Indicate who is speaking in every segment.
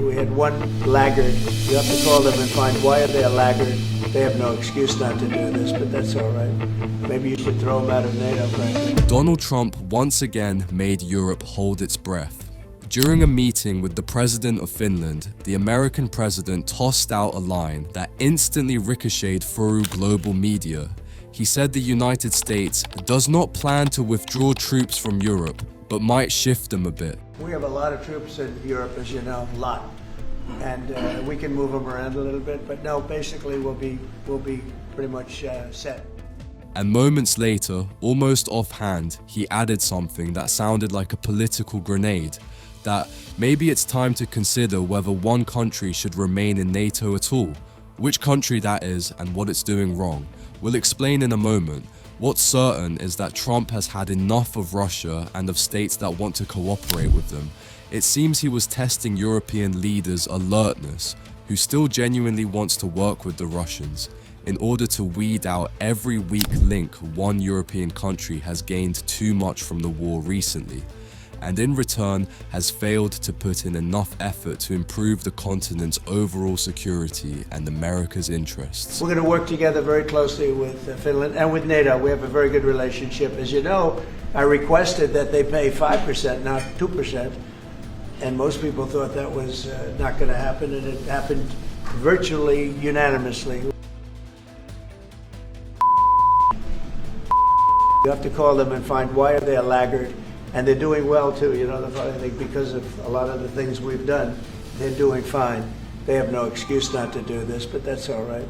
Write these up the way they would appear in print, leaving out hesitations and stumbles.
Speaker 1: We had one laggard. You have to call them and find why are they a laggard. They have no excuse not to do this, but that's all right. Maybe you should throw them out of NATO, frankly.
Speaker 2: Donald Trump once again made Europe hold its breath. During a meeting with the president of Finland, the American president tossed out a line that instantly ricocheted through global media. He said the United States does not plan to withdraw troops from Europe, but might shift them a bit.
Speaker 1: We have a lot of troops in Europe, as you know, a lot. And we can move them around a little bit, but no, basically we'll be pretty much set.
Speaker 2: And moments later, almost offhand, he added something that sounded like a political grenade, that maybe it's time to consider whether one country should remain in NATO at all. Which country that is and what it's doing wrong, we'll explain in a moment. What's certain is that Trump has had enough of Russia and of states that want to cooperate with them. It seems he was testing European leaders' alertness, who still genuinely wants to work with the Russians, in order to weed out every weak link one European country has gained too much from the war recently, and in return has failed to put in enough effort to improve the continent's overall security and America's interests.
Speaker 1: We're going to work together very closely with Finland and with NATO. We have a very good relationship. As you know, I requested that they pay 5%, not 2%. And most people thought that was not going to happen, and it happened virtually unanimously. You have to call them and find why are they a laggard, and they're doing well too. You know, I think because of a lot of the things we've done, they're doing fine. They have no excuse not to do this, but that's all right.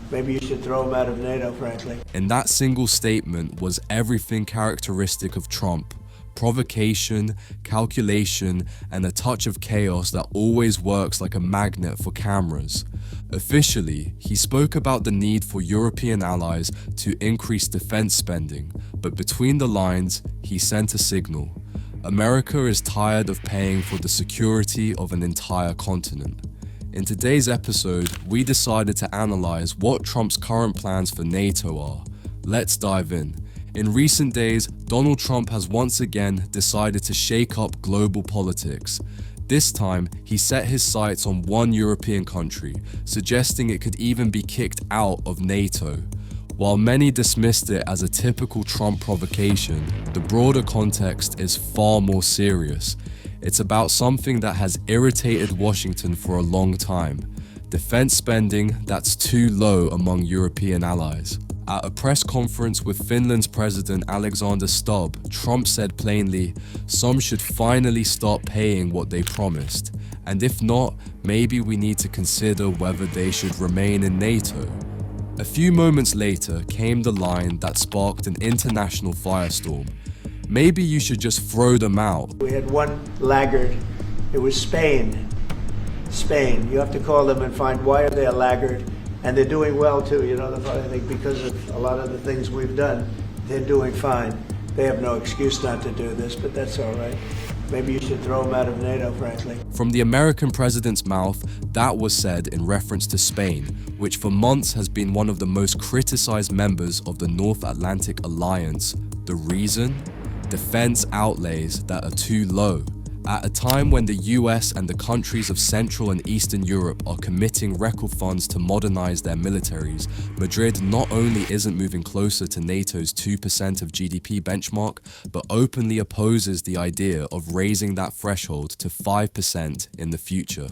Speaker 1: Maybe you should throw them out of NATO, frankly.
Speaker 2: And that single statement was everything characteristic of Trump. Provocation, calculation, and a touch of chaos that always works like a magnet for cameras. Officially, he spoke about the need for European allies to increase defense spending, but between the lines, he sent a signal. America is tired of paying for the security of an entire continent. In today's episode, we decided to analyze what Trump's current plans for NATO are. Let's dive in. In recent days, Donald Trump has once again decided to shake up global politics. This time, he set his sights on one European country, suggesting it could even be kicked out of NATO. While many dismissed it as a typical Trump provocation, the broader context is far more serious. It's about something that has irritated Washington for a long time: defense spending that's too low among European allies. At a press conference with Finland's President Alexander Stubb, Trump said plainly, some should finally start paying what they promised, and if not, maybe we need to consider whether they should remain in NATO. A few moments later came the line that sparked an international firestorm. Maybe you should just throw them out.
Speaker 1: We had one laggard. It was Spain. Spain. You have to call them and find why are they a laggard. And they're doing well too, you know, I think because of a lot of the things we've done, they're doing fine. They have no excuse not to do this, but that's all right. Maybe you should throw them out of NATO, frankly.
Speaker 2: From the American president's mouth, that was said in reference to Spain, which for months has been one of the most criticized members of the North Atlantic Alliance. The reason? Defense outlays that are too low. At a time when the US and the countries of Central and Eastern Europe are committing record funds to modernize their militaries, Madrid not only isn't moving closer to NATO's 2% of GDP benchmark, but openly opposes the idea of raising that threshold to 5% in the future.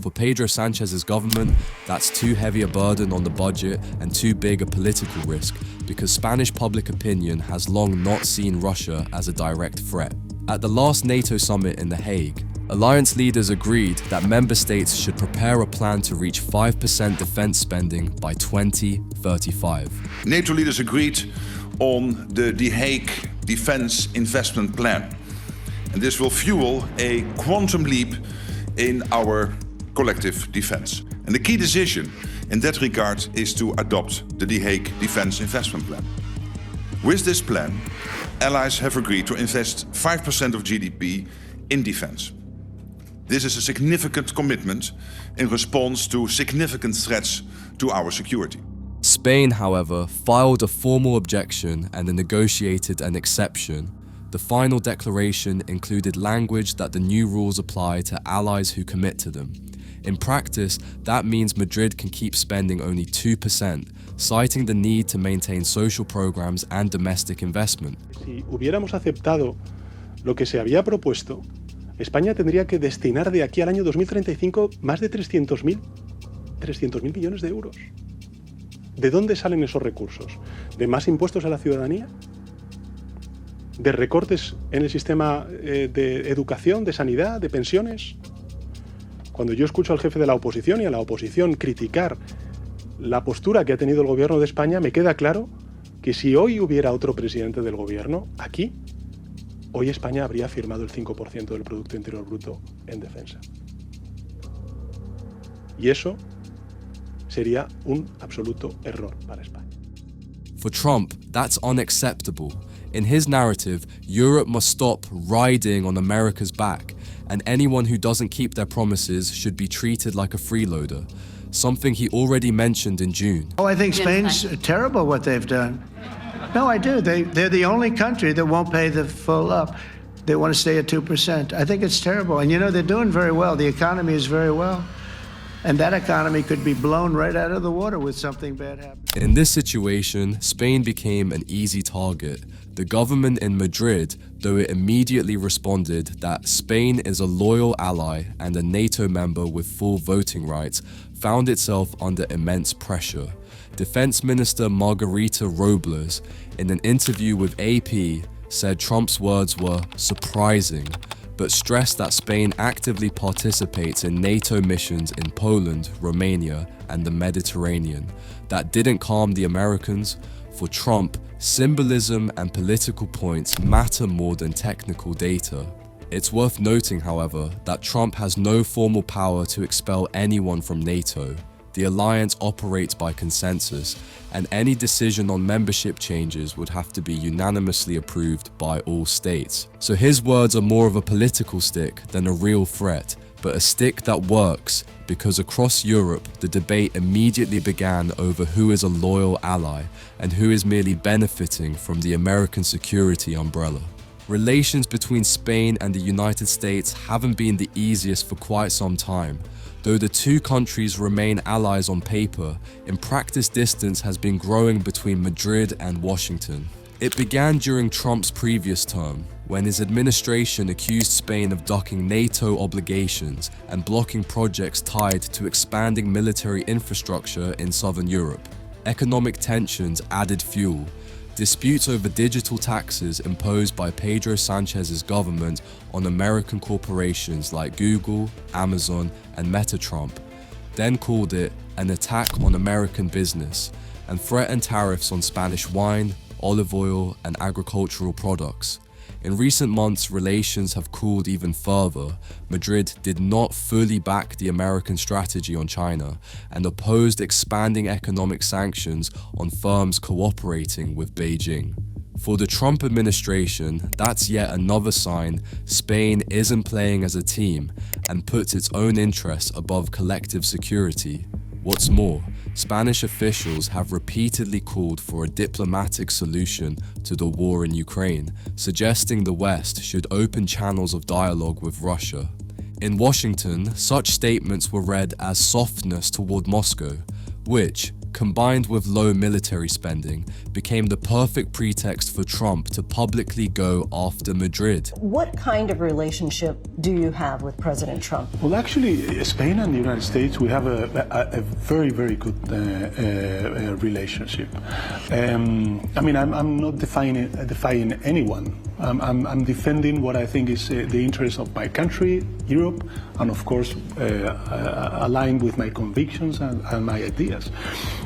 Speaker 2: For Pedro Sanchez's government, that's too heavy a burden on the budget and too big a political risk, because Spanish public opinion has long not seen Russia as a direct threat. At the last NATO summit in The Hague, alliance leaders agreed that member states should prepare a plan to reach 5% defense spending by 2035.
Speaker 3: NATO leaders agreed on the Hague Defense Investment Plan. And this will fuel a quantum leap in our collective defense. And the key decision in that regard is to adopt the Hague Defense Investment Plan. With this plan, allies have agreed to invest 5% of GDP in defense. This is a significant commitment in response to significant threats to our security.
Speaker 2: Spain, however, filed a formal objection and negotiated an exception. The final declaration included language that the new rules apply to allies who commit to them. In practice, that means Madrid can keep spending only 2%, citing the need to maintain social programs and domestic investment.
Speaker 4: Si hubiéramos aceptado lo que se había propuesto, España tendría que destinar de aquí al año 2035 más de 300.000 millones de euros. ¿De dónde salen esos recursos? ¿De más impuestos a la ciudadanía? ¿De recortes en el sistema de educación, de sanidad, de pensiones? Cuando yo escucho al jefe de la oposición y a la oposición criticar la postura que ha tenido el gobierno de España, me queda claro que si hoy hubiera otro presidente del gobierno aquí, hoy España habría firmado el 5% del Producto Interior Bruto en defensa. Y eso sería un absoluto error para España.
Speaker 2: For Trump, that's unacceptable. In his narrative, Europe must stop riding on America's back, and anyone who doesn't keep their promises should be treated like a freeloader, something he already mentioned in June.
Speaker 1: Oh, I think Spain's terrible what they've done. No, I do. They're the only country that won't pay the full up. They want to stay at 2%. I think it's terrible. And you know, they're doing very well. The economy is very well. And that economy could be blown right out of the water with something bad happening.
Speaker 2: In this situation, Spain became an easy target. The government in Madrid, though it immediately responded that Spain is a loyal ally and a NATO member with full voting rights, found itself under immense pressure. Defense Minister Margarita Robles, in an interview with AP, said Trump's words were surprising, but stressed that Spain actively participates in NATO missions in Poland, Romania, and the Mediterranean. That didn't calm the Americans. For Trump, symbolism and political points matter more than technical data. It's worth noting, however, that Trump has no formal power to expel anyone from NATO. The alliance operates by consensus, and any decision on membership changes would have to be unanimously approved by all states. So his words are more of a political stick than a real threat, but a stick that works, because across Europe the debate immediately began over who is a loyal ally and who is merely benefiting from the American security umbrella. Relations between Spain and the United States haven't been the easiest for quite some time. Though the two countries remain allies on paper, in practice distance has been growing between Madrid and Washington. It began during Trump's previous term, when his administration accused Spain of ducking NATO obligations and blocking projects tied to expanding military infrastructure in southern Europe. Economic tensions added fuel. Disputes over digital taxes imposed by Pedro Sanchez's government on American corporations like Google, Amazon, and Meta-Trump, then called it an attack on American business, and threatened tariffs on Spanish wine, olive oil, and agricultural products. In recent months, relations have cooled even further. Madrid did not fully back the American strategy on China and opposed expanding economic sanctions on firms cooperating with Beijing. For the Trump administration, that's yet another sign Spain isn't playing as a team and puts its own interests above collective security. What's more, Spanish officials have repeatedly called for a diplomatic solution to the war in Ukraine, suggesting the West should open channels of dialogue with Russia. In Washington, such statements were read as softness toward Moscow, which, combined with low military spending, became the perfect pretext for Trump to publicly go after Madrid.
Speaker 5: What kind of relationship do you have with President Trump?
Speaker 4: Well, actually, Spain and the United States, we have a very, very good relationship. I mean, I'm not defying anyone. I'm defending what I think is the interest of my country, Europe, and of course, aligned with my convictions and my ideas.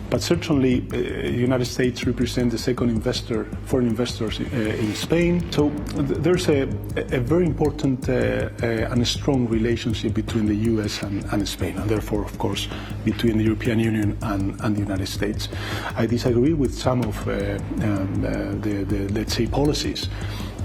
Speaker 4: But certainly, the United States represents the second foreign investors in Spain. So there's a very important and a strong relationship between the US and Spain, and therefore, of course, between the European Union and the United States. I disagree with some of the let's say, policies.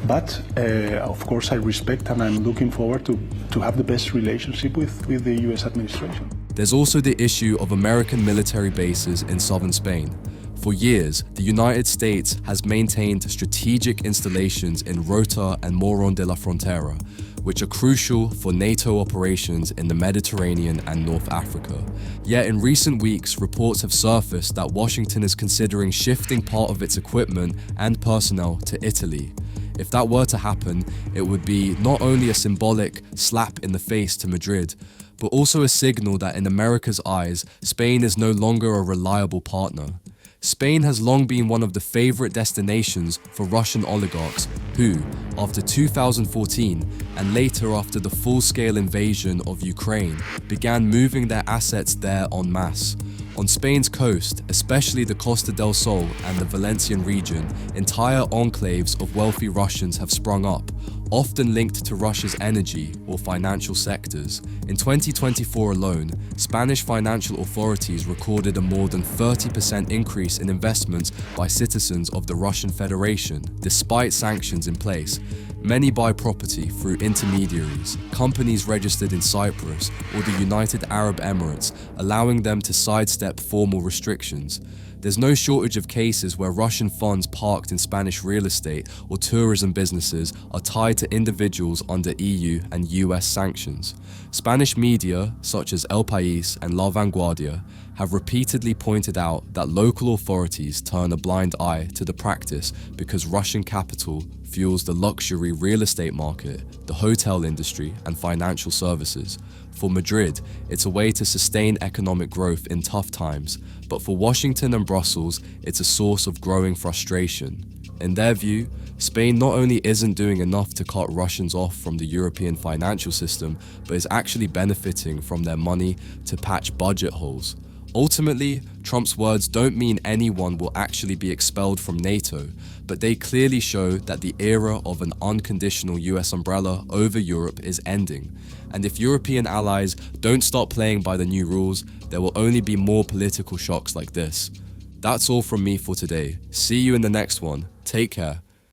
Speaker 4: But, of course, I respect and I'm looking forward to have the best relationship with the US administration.
Speaker 2: There's also the issue of American military bases in southern Spain. For years, the United States has maintained strategic installations in Rota and Morón de la Frontera, which are crucial for NATO operations in the Mediterranean and North Africa. Yet in recent weeks, reports have surfaced that Washington is considering shifting part of its equipment and personnel to Italy. If that were to happen, it would be not only a symbolic slap in the face to Madrid, but also a signal that in America's eyes, Spain is no longer a reliable partner. Spain has long been one of the favorite destinations for Russian oligarchs who, after 2014 and later after the full-scale invasion of Ukraine, began moving their assets there en masse. On Spain's coast, especially the Costa del Sol and the Valencian region, entire enclaves of wealthy Russians have sprung up, often linked to Russia's energy or financial sectors. In 2024 alone, Spanish financial authorities recorded a more than 30% increase in investments by citizens of the Russian Federation, despite sanctions in place. Many buy property through intermediaries, companies registered in Cyprus or the United Arab Emirates, allowing them to sidestep formal restrictions. There's no shortage of cases where Russian funds parked in Spanish real estate or tourism businesses are tied to individuals under EU and US sanctions. Spanish media, such as El País and La Vanguardia, have repeatedly pointed out that local authorities turn a blind eye to the practice because Russian capital fuels the luxury real estate market, the hotel industry, and financial services. For Madrid, it's a way to sustain economic growth in tough times, but for Washington and Brussels, it's a source of growing frustration. In their view, Spain not only isn't doing enough to cut Russians off from the European financial system, but is actually benefiting from their money to patch budget holes. Ultimately, Trump's words don't mean anyone will actually be expelled from NATO, but they clearly show that the era of an unconditional US umbrella over Europe is ending. And if European allies don't start playing by the new rules, there will only be more political shocks like this. That's all from me for today. See you in the next one. Take care.